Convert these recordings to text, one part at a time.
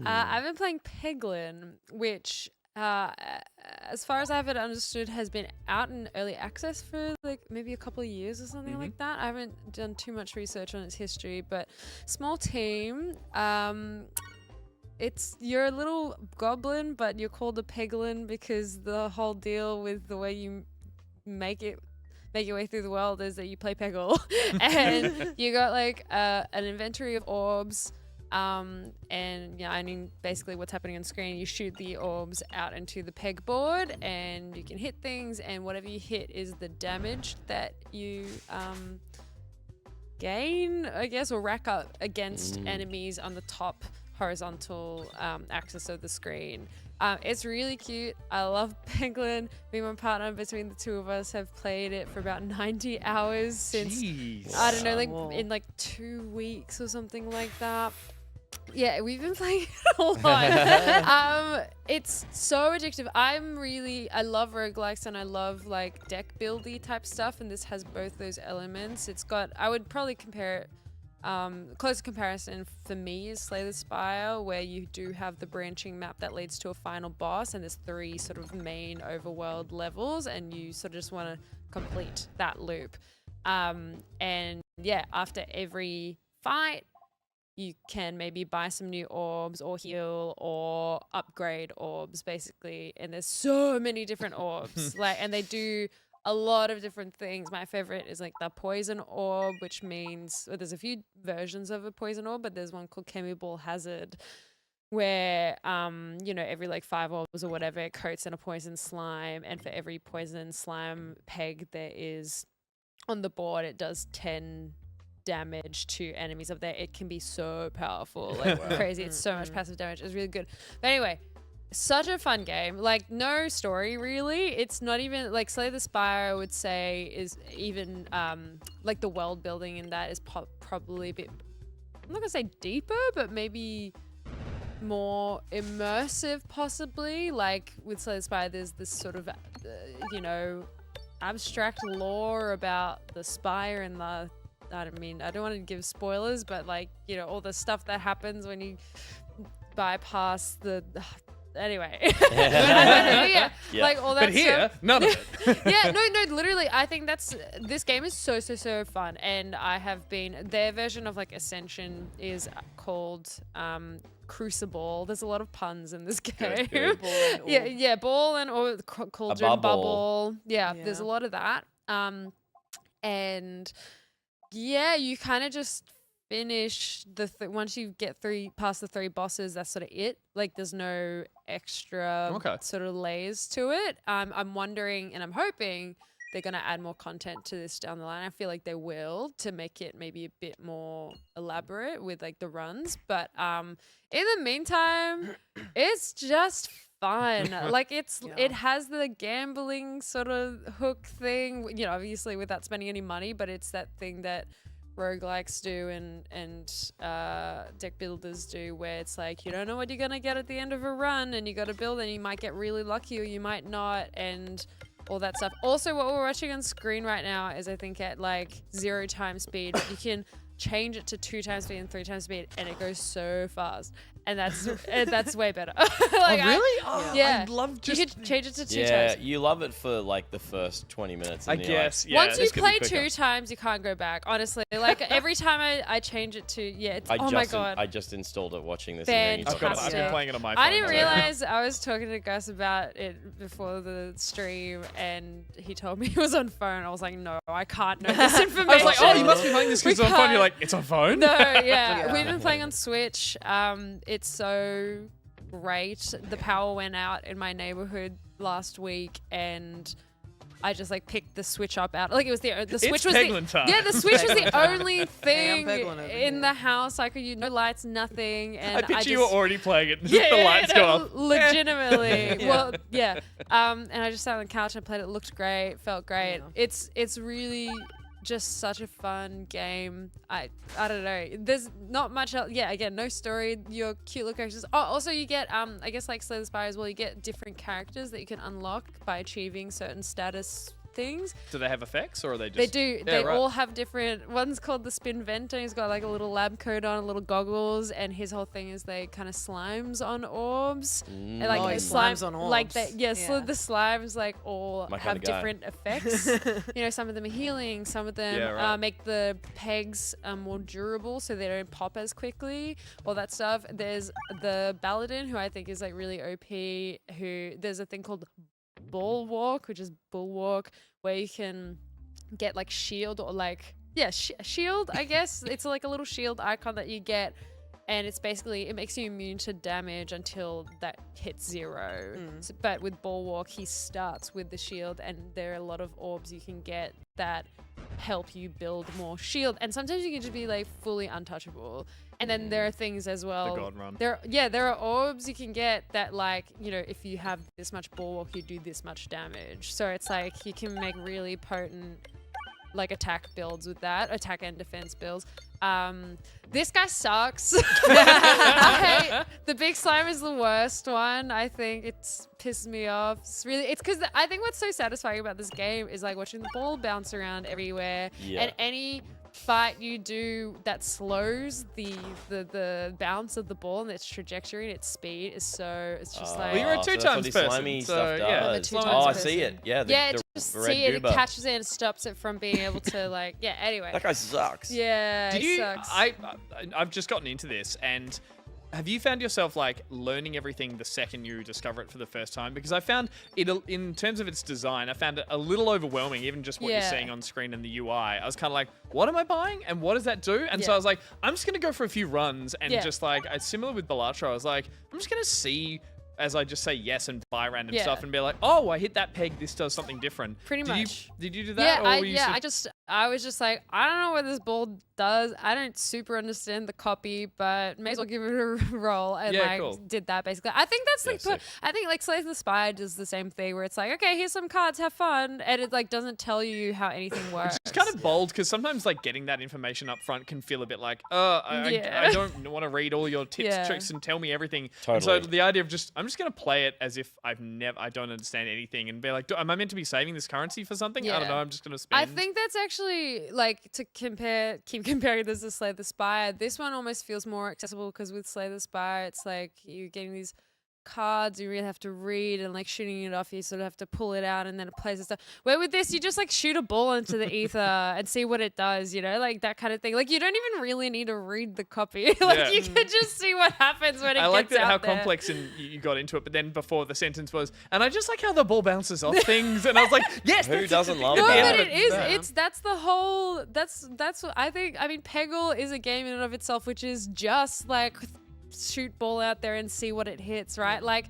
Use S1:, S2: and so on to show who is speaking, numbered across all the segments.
S1: I've been playing Peglin, which, as far as I've understood, has been out in early access for like maybe a couple of years or something like that. I haven't done too much research on its history, but small team. You're a little goblin, but you're called a Peglin because the whole deal with the way you make your way through the world is that you play Peggle, and you got like an inventory of orbs. And yeah, I mean, basically what's happening on screen, you shoot the orbs out into the pegboard and you can hit things, and whatever you hit is the damage that you gain, I guess, or rack up against enemies on the top horizontal axis of the screen. It's really cute. I love Peglin. Me and my partner, between the two of us, have played it for about 90 hours since, I don't know, like in like 2 weeks or something like that. Yeah, we've been playing it a lot. It's so addictive. I love roguelikes and I love like deck buildy type stuff, and this has both those elements. It's got, I would probably compare it, close comparison for me is Slay the Spire, where you do have the branching map that leads to a final boss, and there's 3 sort of main overworld levels, and you sort of just want to complete that loop. And yeah, after every fight, you can maybe buy some new orbs or heal or upgrade orbs, basically. And there's so many different orbs, and they do a lot of different things. My favorite is like the poison orb, which means there's a few versions of a poison orb, but there's one called Chemiball Hazard, where every like 5 orbs or whatever, it coats in a poison slime, and for every poison slime peg there is on the board, it does 10 damage to enemies up there. It can be so powerful, like crazy. It's so much passive damage. It's really good. But anyway, such a fun game. Like, no story really. It's not even like Slay the Spire, I would say, is even like the world building in that is probably a bit, I'm not gonna say deeper, but maybe more immersive possibly. Like with Slay the Spire, there's this sort of abstract lore about the spire and the, I don't want to give spoilers, but like, all the stuff that happens when you bypass the, anyway. Yeah. Like all that
S2: but here,
S1: stuff.
S2: none of it.
S1: Yeah, no, literally, I think this game is so fun, and I have been, their version of like Ascension is called Crucible. There's a lot of puns in this game. Yeah, ball and or cauldron bubble. Yeah, there's a lot of that. And yeah, you kind of just finish once you get past the 3 bosses, that's sort of it. Like, there's no extra sort of layers to it. I'm wondering and I'm hoping they're going to add more content to this down the line. I feel like they will, to make it maybe a bit more elaborate with like the runs. But in the meantime, it's just fun. Like, it has the gambling sort of hook thing, obviously without spending any money, but it's that thing that roguelikes do and deck builders do, where it's like, you don't know what you're gonna get at the end of a run, and you got to build, and you might get really lucky or you might not, and all that stuff. Also, what we're watching on screen right now is, I think, at like 0 times speed, you can change it to 2 times speed and 3 times speed, and it goes so fast, and that's way better. Like,
S2: really?
S1: Yeah,
S2: I'd love just.
S1: You could change it to 2 times.
S3: Yeah, you love it for like the first 20 minutes.
S2: I
S3: And
S2: guess.
S3: Like,
S2: Yeah,
S1: once you play 2 times, you can't go back. Honestly, like every time I change it to my god,
S3: I just installed it watching this.
S1: Fantastic.
S2: I've been playing it on my phone.
S1: I didn't realize. I was talking to Gus about it before the stream, and he told me he was on phone. I was like, no, I can't know this information.
S2: I was like, oh, you must be playing this because it's on phone. You're like, it's on phone?
S1: No, yeah. We've been playing on Switch. It's so great. The power went out in my neighborhood last week, and I just like picked the Switch up out. Like, it was the Switch was
S2: Peglin time.
S1: the Switch was the only thing
S4: Peglin
S1: in the house. I could use no lights, nothing. And
S2: I picture
S1: just,
S2: you were already playing it. The lights go off.
S1: Legitimately. Well, yeah. And I just sat on the couch and played it. It looked great. Felt great.
S4: Yeah.
S1: It's really just such a fun game. I don't know. There's not much else. Yeah, again, no story. Your cute little characters. Oh, also you get I guess like Slay the Spire as well, you get different characters that you can unlock by achieving certain status things.
S2: Do they have effects or are they just?
S1: They do.
S2: Yeah,
S1: They
S2: right.
S1: all have different. One's called the Spin Vent, and he's got like a little lab coat on, little goggles, and his whole thing is they kind of slimes on orbs. And like
S4: Oh, he slimes on
S1: Like
S4: orbs.
S1: that. Yeah, so
S4: Yeah.
S1: the slimes like all
S3: My
S1: have
S3: kinda guy.
S1: different effects. You know, some of them are healing, some of them
S2: Yeah, right.
S1: make the pegs more durable so they don't pop as quickly, all that stuff. There's the Paladin, who I think is like really OP, who there's a thing called Bulwark, which is Bulwark, where you can get like shield or like, yeah, shield, I guess. It's like a little shield icon that you get. And it's basically, it makes you immune to damage until that hits 0. So, but with Bulwark, he starts with the shield, and there are a lot of orbs you can get that help you build more shield. And sometimes you can just be like fully untouchable. And then there are things as well.
S2: The God Run.
S1: There are orbs you can get that, like, you know, if you have this much Bulwark, you do this much damage. So it's like you can make really potent like attack builds with that, attack and defense builds. This guy sucks. The big slime is the worst one. I think it pisses me off. It's because I think what's so satisfying about this game is like watching the ball bounce around everywhere, and any fight you do that slows the bounce of the ball and its trajectory and its speed is so, it's just like,
S2: Well, you're a
S3: so that's
S2: two-times
S3: what this
S2: person,
S3: slimy
S2: so,
S3: stuff
S2: yeah.
S1: I'm a
S3: does.
S1: two-times
S3: Oh, I
S1: person.
S3: see it. Yeah,
S1: yeah,
S3: the
S1: just
S3: red
S1: see it, it
S3: goober.
S1: catches it and stops it from being able to like, yeah, anyway.
S3: That guy sucks.
S1: Yeah,
S2: Did
S1: it
S2: you?
S1: sucks.
S2: I've just gotten into this, and have you found yourself like learning everything the second you discover it for the first time? Because I found it, in terms of its design, I found it a little overwhelming, even just what you're
S1: Yeah.
S2: seeing on screen in the UI. I was kind of like, what am I buying, and what does that do? And so
S1: Yeah.
S2: I was like, I'm just gonna go for a few runs, and
S1: Yeah.
S2: just like, similar with Balatro, I was like, I'm just gonna see. As I just say yes and buy random
S1: Yeah.
S2: stuff and be like, oh, I hit that peg, this does something different.
S1: Pretty
S2: Did
S1: much.
S2: Did you do that?
S1: Yeah,
S2: or were you
S1: I was just like, I don't know what this ball does. I don't super understand the copy, but may as well give it a roll, and
S2: Yeah,
S1: like
S2: cool.
S1: did that basically. I think that's like,
S3: sick.
S1: I think like Slay the Spy does the same thing where it's like, okay, here's some cards, have fun, and it like doesn't tell you how anything works.
S2: It's kind of bold because sometimes like getting that information up front can feel a bit like, I
S1: Yeah.
S2: don't want to read all your tips,
S1: Yeah.
S2: tricks, and tell me everything.
S3: Totally.
S2: And so the idea of I'm just gonna play it as if I don't understand anything, and be like, am I meant to be saving this currency for something? I don't
S1: Yeah.
S2: know. I'm just gonna spend.
S1: I think that's actually like to keep comparing this to Slay the Spy. This one almost feels more accessible because with Slay the Spy, it's like you're getting these cards you really have to read, and like shooting it off, you sort of have to pull it out and then it plays and stuff. Where with this, you just like shoot a ball into the ether and see what it does, you know, like that kind of thing. Like you don't even really need to read the copy. Like
S2: Yeah.
S1: you can just see what happens when it
S2: I like
S1: gets
S2: that
S1: out
S2: how
S1: there.
S2: complex and you got into it, but then before the sentence was, and I just like how the ball bounces off things, and I was like, yes,
S3: Who
S2: that's-
S3: doesn't love
S1: No,
S3: that?
S1: but it is.
S4: Yeah.
S1: It's that's the whole. That's what I think. I mean, Peggle is a game in and of itself, which is just like shoot ball out there and see what it hits, right? Like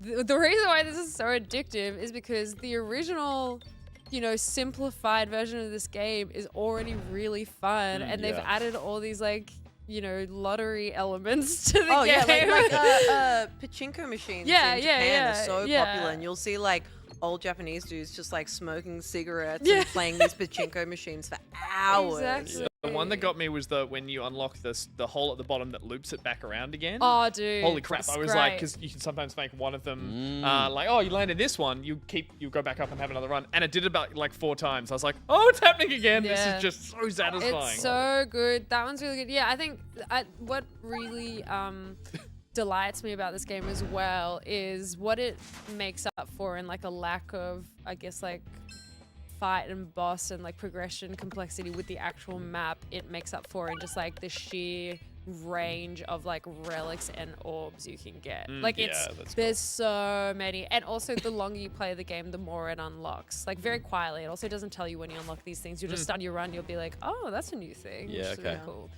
S1: the reason why this is so addictive is because the original, you know, simplified version of this game is already really fun, and they've
S3: yeah.
S1: added all these like, you know, lottery elements to the
S4: Oh
S1: game.
S4: yeah, like pachinko machines
S1: Yeah,
S4: in
S1: yeah,
S4: Japan
S1: yeah,
S4: are so
S1: yeah.
S4: popular, and you'll see like old Japanese dudes just like smoking cigarettes
S1: Yeah.
S4: and playing these pachinko machines for hours.
S1: Exactly.
S2: The one that got me was when you unlock the hole at the bottom that loops it back around again.
S1: Oh, dude.
S2: Holy crap!
S1: it's
S2: I was like,
S1: great.
S2: because you can sometimes make one of them like, oh, you landed this one, you go back up and have another run, and it did about like 4 times. I was like, oh, it's happening again.
S1: Yeah.
S2: This is just so satisfying.
S1: It's so good. That one's really good. Yeah, I think what really delights me about this game as well is what it makes up for in like a lack of, I guess, like fight and boss and like progression complexity with the actual map. It makes up for in just like the sheer range of like relics and orbs you can get. Like
S3: yeah, that's
S1: there's so many, and also the longer you play the game, the more it unlocks. Like very quietly. It also doesn't tell you when you unlock these things. You'll just start your run. You'll be like, oh, that's a new thing.
S3: Yeah,
S1: which is really
S3: okay.
S1: cool.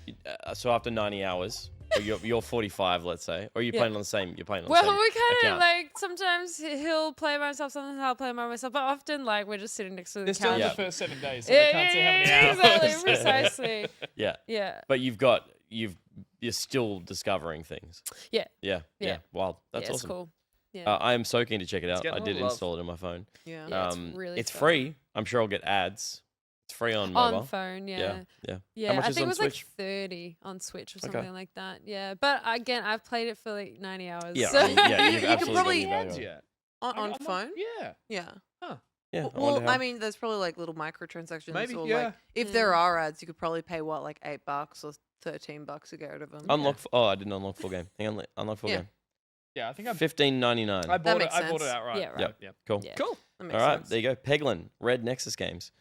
S3: So after 90 hours, or you're 45, let's say, or you're
S1: Yeah.
S3: playing on the same. You're playing on
S1: Well,
S3: the same
S1: we kind of
S3: account.
S1: like sometimes he'll play by himself, sometimes I'll play by myself, but often like we're just sitting next to the
S2: They're still in
S1: couch.
S2: the first 7 days, so they can't see how many hours.
S1: Exactly, precisely.
S3: Yeah.
S1: Yeah,
S3: But you're still discovering things.
S1: yeah,
S3: Yeah.
S1: Yeah.
S3: Wow, that's
S1: yeah,
S3: awesome.
S1: it's cool. Yeah,
S3: I am so keen to check it out.
S2: getting
S3: I
S2: a
S3: did
S2: little love.
S3: install it on my phone.
S4: Yeah.
S1: Yeah, it's really
S3: it's
S1: fun.
S3: free. I'm sure I'll get ads. It's free on mobile.
S1: on phone.
S3: Yeah.
S1: Yeah,
S3: Yeah.
S1: yeah.
S3: much
S1: I
S3: is
S1: think
S3: on
S1: it was
S3: Switch?
S1: like 30 on Switch or
S3: Okay.
S1: something like that. Yeah, but again, I've played it for like 90 hours.
S3: Yeah.
S1: so-
S3: I mean, yeah. You've
S4: You could
S3: absolutely
S4: probably-
S3: got your value
S2: Ads
S3: on it.
S2: yet?
S4: On
S2: I'm
S4: phone?
S2: Yeah.
S4: Yeah.
S2: Huh.
S3: Yeah.
S4: Well,
S3: wonder how-
S4: I mean, there's probably like little microtransactions.
S2: Maybe,
S4: or
S2: yeah.
S4: like if there are ads, you could probably pay what, like $8 or $13 to get rid of them.
S3: unlock. Oh, I didn't unlock full game. Hang on. Unlock full
S4: Yeah.
S3: game.
S2: Yeah, I think I
S3: $15.99.
S2: bought it.
S4: makes
S2: I bought it
S4: sense.
S2: outright.
S1: Yeah, right.
S3: Yep.
S2: Yeah.
S3: Cool.
S1: Yeah.
S2: Cool.
S4: That
S3: All
S4: makes
S3: right.
S4: sense.
S3: There you go. Peglin, Red Nexus games.